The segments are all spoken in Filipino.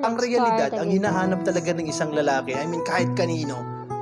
Ang realidad, ang hinahanap talaga ng isang lalaki, I mean kahit kanino,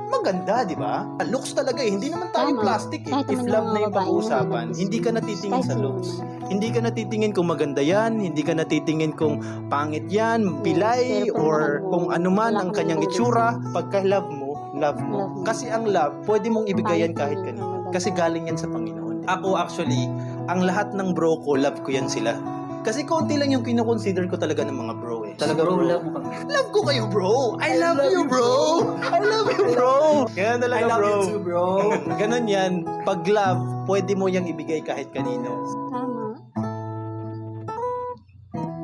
maganda, di ba? Looks talaga eh, hindi naman tayo Tama. plastic eh. Kahit If naman love yung na yung mga babae pag-uusapan, naman, hindi ka natitingin kahit sa sino looks. naman. Hindi ka natitingin kung maganda yan, hindi ka natitingin kung pangit yan, pilay, pero pag or mahal mo, kung ano man wala ang kang kanyang magugulat. itsura. Pagka love mo, love mo. Love mo. Kasi ang love, pwede mong ibigay yan kahit Kahit kanino. maganda. Kasi galing yan sa Panginoon. Ako actually, ang lahat ng bro ko, love ko yan sila. Kasi konti lang yung kinoconsider ko talaga ng mga bro eh. Talaga bro. love mo kami. Love ko kayo bro. I love you bro. I love you bro. Kaya talaga I love bro. you too, bro. Ganon yan. Pag love, pwede mo yang ibigay kahit kanino. Tama.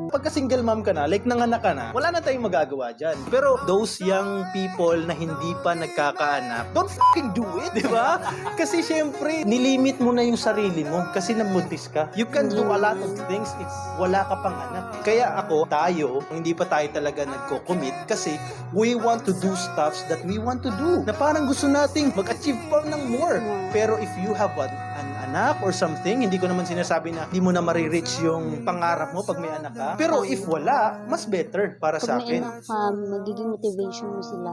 Pagka single mom ka na, like nanganak ka na, wala na tayong magagawa dyan. Pero those young people na hindi pa nagkakaanak, don't fucking do it, di ba? Kasi syempre, nilimit mo na yung sarili mo kasi nabuntis ka. You can do a lot of things, it's wala ka pang anak. Kaya ako, tayo, hindi pa tayo talaga nagko-commit kasi we want to do stuffs that we want to do. Na parang gusto nating mag-achieve pa ng more. Pero if you have an anak or something, hindi ko naman sinasabi na hindi mo na marireach yung pangarap mo pag may anak ka. Pero if wala, mas better para sa Pag may akin. anak ka, magiging motivation mo sila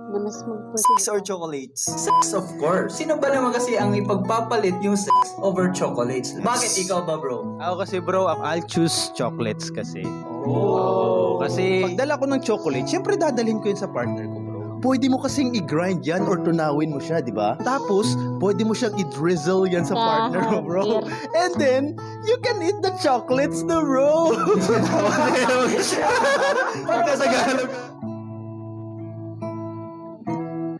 na mas Sex mag-pursue or ka. chocolates? Sex, of course. Sino ba naman kasi ang ipagpapalit yung sex over chocolates? Bakit ikaw ba, bro? Ako kasi bro, I'll choose chocolates kasi. Oh. Kasi pagdala ko ng chocolate, syempre dadalhin ko yun sa partner ko, bro. Pwede mo kasing i-grind yan or tunawin mo siya, di ba? Tapos, pwede mo siyang i-drizzle yan sa partner mo, bro. And then, you can eat the chocolates na, bro. Pagkatagalog.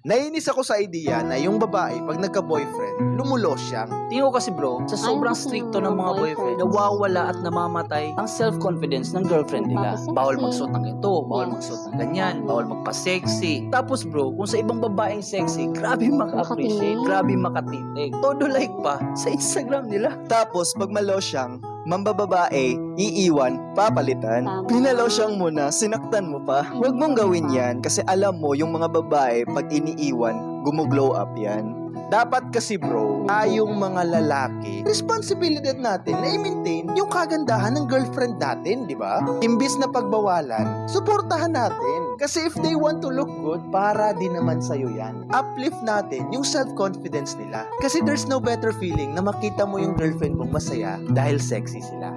Nainis ako sa idea na yung babae, pag nagka-boyfriend, lumulosyang. Tingin ko kasi bro, sa sobrang Ayaw kasi stricto ng ng mga boyfriend, boyfriend. nawawala at namamatay ang self-confidence ng girlfriend nila. Bakit sexy? Bawal magsuot ng ito, bawal Yes. magsuot ng ganyan, bawal magpa-sexy. Tapos bro, kung sa ibang babaeng sexy, grabe maka-appreciate, Makatingin. grabe makatitig. Todo like pa sa Instagram nila. Tapos, pag malosyang, mambababae, iiwan, papalitan. Tama. Pinalosyang mo na, sinaktan mo pa. Huwag mong gawin yan kasi alam mo yung mga babae, pag iniiwan, gumuglow up yan. Dapat kasi bro, tayong mga lalaki, responsibilidad natin na i-maintain yung kagandahan ng girlfriend natin, di ba? Imbis na pagbawalan, suportahan natin. Kasi if they want to look good, para din naman sa'yo yan. Uplift natin yung self-confidence nila. Kasi there's no better feeling na makita mo yung girlfriend mong masaya dahil sexy sila.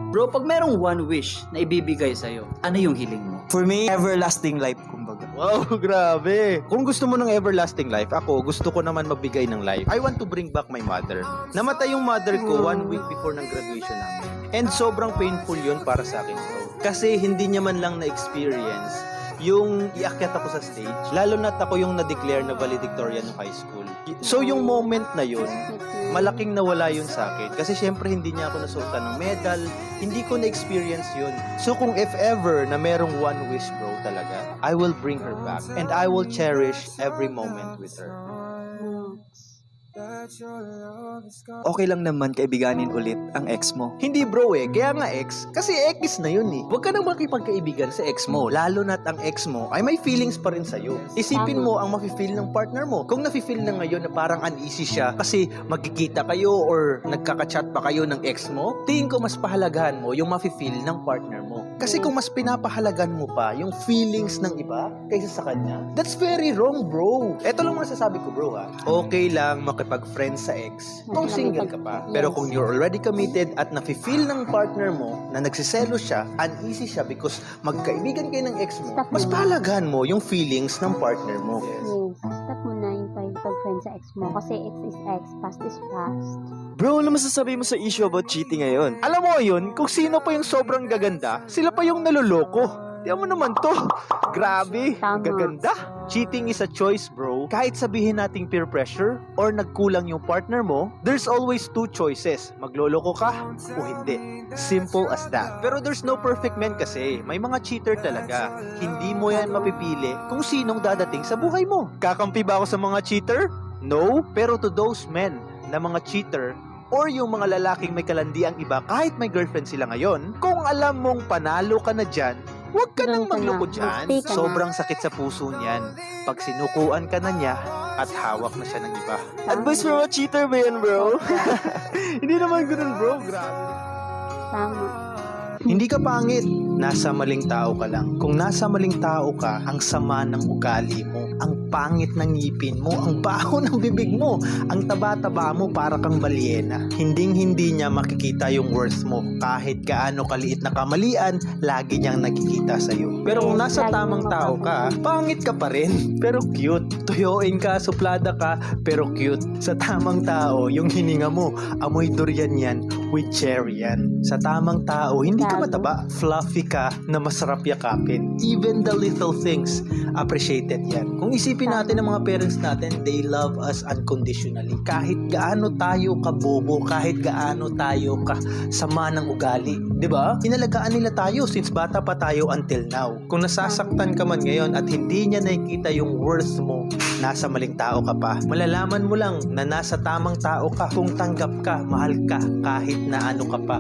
Bro, pag merong one wish na ibibigay sa'yo, ano yung hiling mo? For me, everlasting life, kumbaga. Wow, grabe. Kung gusto mo ng everlasting life, ako gusto ko naman magbigay ng life. I want to bring back my mother. Namatay yung mother ko 1 week before ng graduation namin. And sobrang painful yun para sa akin, bro. Kasi hindi niya man lang na-experience yung iakyat ako sa stage. Lalo na't ako yung na-declare na valedictorian ng high school. So yung moment na yun, malaking nawala yun sa akin. Kasi syempre hindi niya ako nasuotan ng medal, hindi ko na-experience yun. So kung if ever na merong one wish bro talaga, I will bring her back and I will cherish every moment with her. Okay lang naman kaibiganin ulit ang ex mo. Hindi bro eh, kaya nga ex, kasi ex na yun eh. Huwag ka nang makipagkaibigan sa ex mo, lalo na't ang ex mo ay may feelings pa rin sa'yo. Isipin mo ang mafe-feel ng partner mo. Kung nafe-feel na ngayon na parang uneasy siya kasi magkikita kayo or nagkaka-chat pa kayo ng ex mo, tingin ko mas pahalagahan mo yung mafe-feel ng partner mo. Kasi kung mas pinapahalagan mo pa yung feelings ng iba kaysa sa kanya, that's very wrong bro. Eto lang masasabi ko bro ha. Okay lang makipag-friend sa ex kung single ka pa. Pero kung you're already committed at nafe-feel ng partner mo na nagsiselo siya, uneasy siya because magkaibigan kayo ng ex mo, Stop mas mo. pahalagahan mo yung feelings ng partner mo. Yes. Stop mo na yung pag-friend sa ex mo. Kasi ex is ex, past is past. Bro, ano masasabi mo sa issue about cheating ngayon? Alam mo yun, kung sino pa yung sobrang gaganda, sila pa yung naloloko. Tiyan mo naman to. Grabe, Tama. gaganda. Cheating is a choice, bro. Kahit sabihin nating peer pressure or nagkulang yung partner mo, there's always two choices. Magloloko ka o hindi. Simple as that. Pero there's no perfect man kasi. May mga cheater talaga. Hindi mo yan mapipili kung sinong dadating sa buhay mo. Kakampi ba ako sa mga cheater? No. Pero to those men na mga cheater or yung mga lalaking may kalandi ang iba kahit may girlfriend sila ngayon, kung alam mong panalo ka na dyan, huwag ka nang Doon ka na. magloko dyan. Magstay ka na. Sobrang sakit sa puso niyan. Pag sinukuan ka na niya at hawak na siya ng iba. Advice from a cheater ba yan, bro? Hindi naman ganun bro, grabe. Tama. Hindi ka pangit, nasa maling tao ka lang. Kung nasa maling tao ka, ang sama ng ugali mo, ang pangit ng ngipin mo, ang baho ng bibig mo, ang taba-taba mo para kang balyena. Hinding-hindi niya makikita yung worth mo. Kahit gaano kaliit na kamalian, lagi niyang nakikita sa'yo. Pero kung nasa tamang tao ka, pangit ka pa rin, pero cute. Tuyoin ka, suplada ka, pero cute. Sa tamang tao, yung hininga mo, amoy durian yan with cherry yan. Sa tamang tao, hindi ka mataba, fluffy ka na masarap yakapin. Even the little things, appreciated yan. Kung isipin natin ang mga parents natin, they love us unconditionally. Kahit gaano tayo kabobo, kahit gaano tayo kasama ng ugali. 'Di ba? Inalagaan nila tayo since bata pa tayo until now. Kung nasasaktan ka man ngayon at hindi niya nakikita yung worth mo, nasa maling tao ka pa. Malalaman mo lang na nasa tamang tao ka kung tanggap ka, mahal ka, kahit na ano ka pa.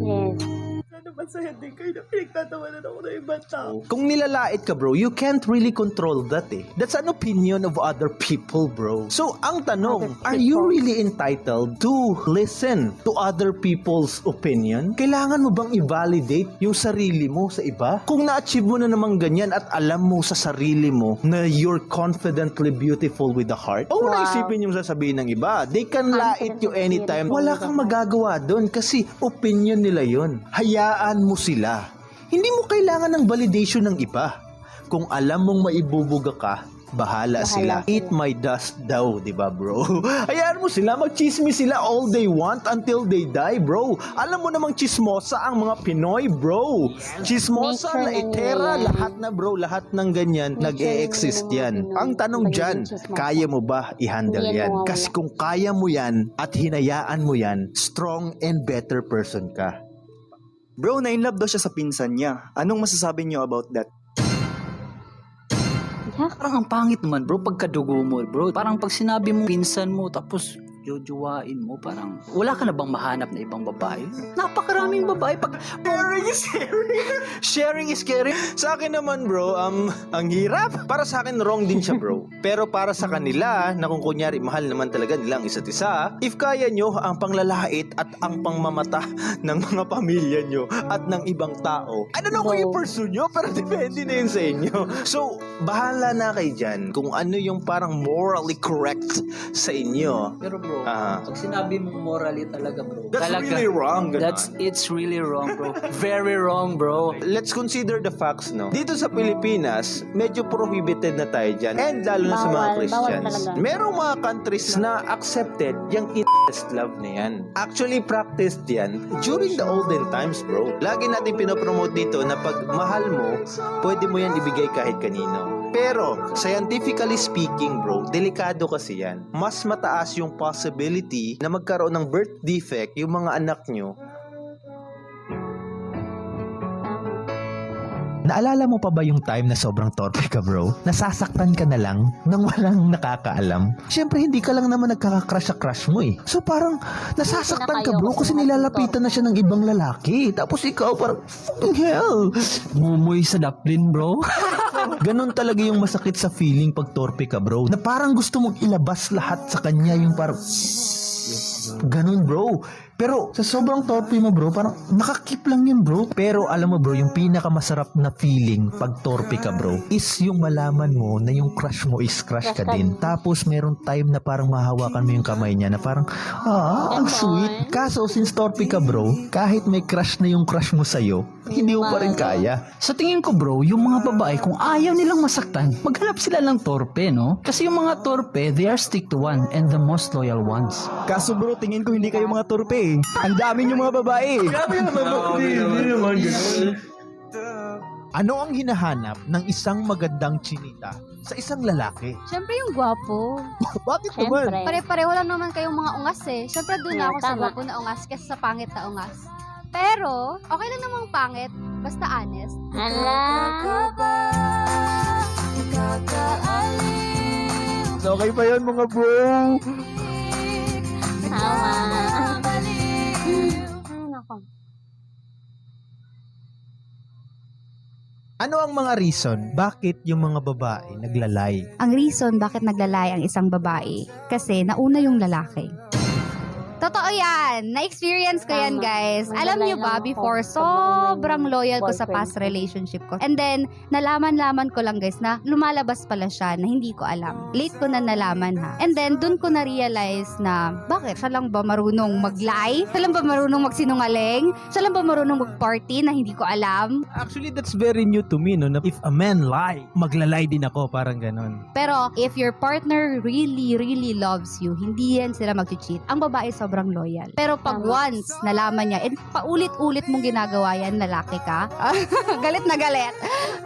Yes. Masaya din kayo na pinagtatawanan ako ng ibang tao. Kung nilalait ka, bro, you can't really control that eh. That's an opinion of other people, bro. So, ang tanong, are you really entitled to listen to other people's opinion? Kailangan mo bang i-validate yung sarili mo sa iba? Kung na-achieve mo na naman ganyan at alam mo sa sarili mo na you're confidently beautiful with the heart, o wala isipin yung sasabihin ng iba. They can lait you anytime. Wala kang magagawa doon kasi opinion nila yun. Hayaan mo sila. Hindi mo kailangan ng validation ng iba. Kung alam mong maibubuga ka, bahala sila. Eat my dust daw, di ba, bro? Hayaan mo sila, magchismis sila all they want until they die, bro. Alam mo namang chismosa ang mga Pinoy, bro. Chismosa, laitera, lahat na, bro, lahat ng ganyan, nag-e-exist yan. Ang tanong dyan, kaya mo ba i-handle yan? Kasi kung kaya mo yan at hinayaan mo yan, strong and better person ka. Bro, na-inlove daw siya sa pinsan niya. Anong masasabi niyo about that? Parang ang pangit naman bro, pagkadugo mo bro. Parang pag sinabi mo pinsan mo tapos jojowain mo, parang wala ka na bang mahanap na ibang babae? Napakaraming babae. Pag Sharing is caring. Sharing is caring. Sa akin naman, bro, ang hirap. Para sa akin, wrong din siya, bro. Pero para sa kanila, na kung kunyari, mahal naman talaga nilang isa't isa, if kaya nyo ang panglalait at ang pangmamata ng mga pamilya nyo at ng ibang tao, I don't know kung i-pursue nyo, pero depende na yun sa inyo. So, bahala na kayo dyan kung ano yung parang morally correct sa inyo. pero bro, pag sinabi mo morally talaga bro. That's talaga, really wrong. Ganon. It's really wrong bro. Very wrong bro. Let's consider the facts, no? Dito sa Pilipinas, medyo prohibited na tayo dyan. And lalo na sa mga Bawal Christians. talaga. Merong mga countries na accepted yung incest love na yan. Actually, practiced yan during the olden times, bro. Lagi natin pinopromote dito na pag mahal mo, pwede mo yan ibigay kahit kanino. Pero, scientifically speaking, bro, delikado kasi yan. Mas mataas yung possibility na magkaroon ng birth defect yung mga anak nyo. Naalala mo pa ba yung time na sobrang torpe ka, bro? Nasasaktan ka na lang nang walang nakakaalam? Siyempre, hindi ka lang naman nagkaka-crush sa crush mo eh. So parang, nasasaktan ka, bro, kasi nilalapitan na siya ng ibang lalaki. Tapos ikaw parang, fucking hell! Mumoy sa daplin bro. Ganon talaga yung masakit sa feeling pag torpe ka, bro. Na parang gusto mong ilabas lahat sa kanya yung parang... Ganon, bro. Pero sa sobrang torpe mo, bro, parang nakakip lang yun, bro. Pero alam mo, bro, yung pinakamasarap na feeling pag torpe ka, bro, is yung malaman mo na yung crush mo is crush ka din. Tapos meron time na parang mahawakan mo yung kamay niya na parang, ang sweet. Kaso since torpe ka, bro, kahit may crush na yung crush mo sa'yo, hindi mo pa rin kaya. Sa tingin ko bro, yung mga babae kung ayaw nilang masaktan, maghanap sila ng torpe, no? Kasi yung mga torpe, they are stick to one and the most loyal ones. Kaso bro, tingin ko hindi kayo mga turpe eh. Ang dami niyo mga babae. Ano ang hinahanap ng isang magandang chinita sa isang lalaki? Siyempre yung gwapo. Bakit naman? Siyempre. Pare-pareho lang naman kayong mga ungas eh. Siyempre doon Yeah, ako sa tama. gwapo na ungas kaysa sa pangit na ungas. Pero, okay lang namang pangit. Basta honest. Okay pa yun mga bro. Tama. Nako. Ano ang mga reason bakit yung mga babae naglalay? Ang reason bakit naglalay ang isang babae, kasi nauna yung lalaki. Totoo yan. Na-experience ko yan, Tama. guys. May Alam lalay niyo ba, lang ako before, pag may sobrang loyal ko sa boyfriend past ko. relationship ko. And then, nalaman ko lang, guys, na lumalabas pala siya na hindi ko alam. Late ko na nalaman, ha. And then, dun ko na-realize na, bakit? Siya lang ba marunong mag-lie? Siya lang ba marunong magsinungaling? Siya lang ba marunong mag-party na hindi ko alam? Actually, that's very new to me, no? Na if a man lie, maglalay din ako, parang ganon. Pero, if your partner really, really loves you, hindi yan sila mag-cheat. Ang babae sobrang loyal. Pero pag Tama. once nalaman niya, and paulit-ulit mong ginagawa yan, lalaki ka, galit na galit.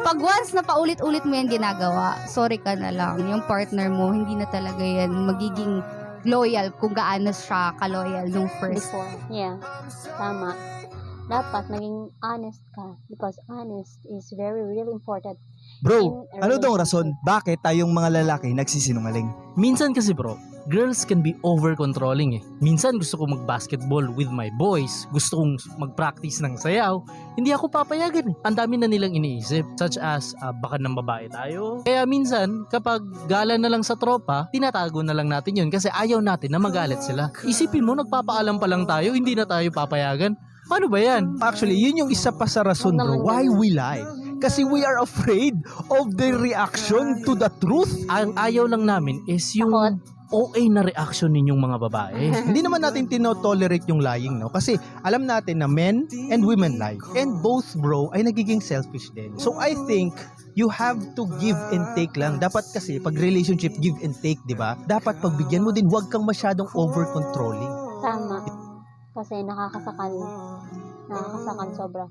Pag once na paulit-ulit mo yan ginagawa, sorry ka na lang. Yung partner mo, hindi na talaga yan magiging loyal kung gaano siya ka-loyal nung first. Before. Yeah. Tama. Dapat maging honest ka because honest is very, really important. Bro, in a ano daw relationship. rason bakit tayong mga lalaki nagsisinungaling? Minsan kasi bro, girls can be over-controlling eh. Minsan gusto ko mag-basketball with my boys, gusto kong mag-practice ng sayaw, hindi ako papayagan eh. Ang dami na nilang iniisip, such as baka ng babae tayo. Kaya minsan, kapag gala na lang sa tropa, tinatago na lang natin yun kasi ayaw natin na magalit sila. Isipin mo, nagpapaalam pa lang tayo, hindi na tayo papayagan. Paano ba yan? Actually, yun yung isa pa sa rason, bro, why we lie. Kasi we are afraid of the reaction to the truth. Ang ayaw lang namin is yung Takot. OA na reaction ninyong mga babae. Hindi naman natin tinotolerate yung lying, no? Kasi alam natin na men and women lie. And both, bro, ay nagiging selfish din. So I think you have to give and take lang. Dapat kasi pag relationship give and take, 'di ba? Dapat pagbigyan mo din, 'wag kang masyadong over-controlling. Tama. Kasi nakakasakal. Nakakasakal sobra.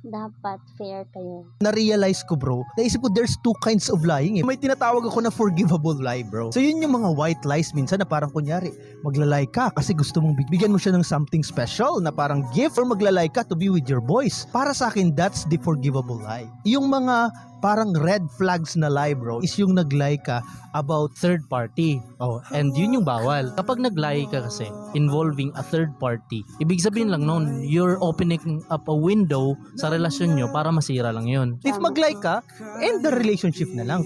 Dapat fair kayo. Na-realize ko, bro, naisip ko there's two kinds of lying eh. May tinatawag ako na forgivable lie, bro. So yun yung mga white lies minsan na parang kunyari, maglalay ka kasi gusto mong bigyan mo siya ng something special na parang gift, or maglalay ka to be with your boys. Para sa akin, that's the forgivable lie. Yung mga parang red flags na lie, bro, is yung nag-lie ka about Third party. Oh, and yun yung bawal. Kapag nag-lie ka kasi involving a third party, ibig sabihin lang noon, you're opening up a window sa relasyon nyo para masira lang yun. if mag-lie ka, end the relationship na lang.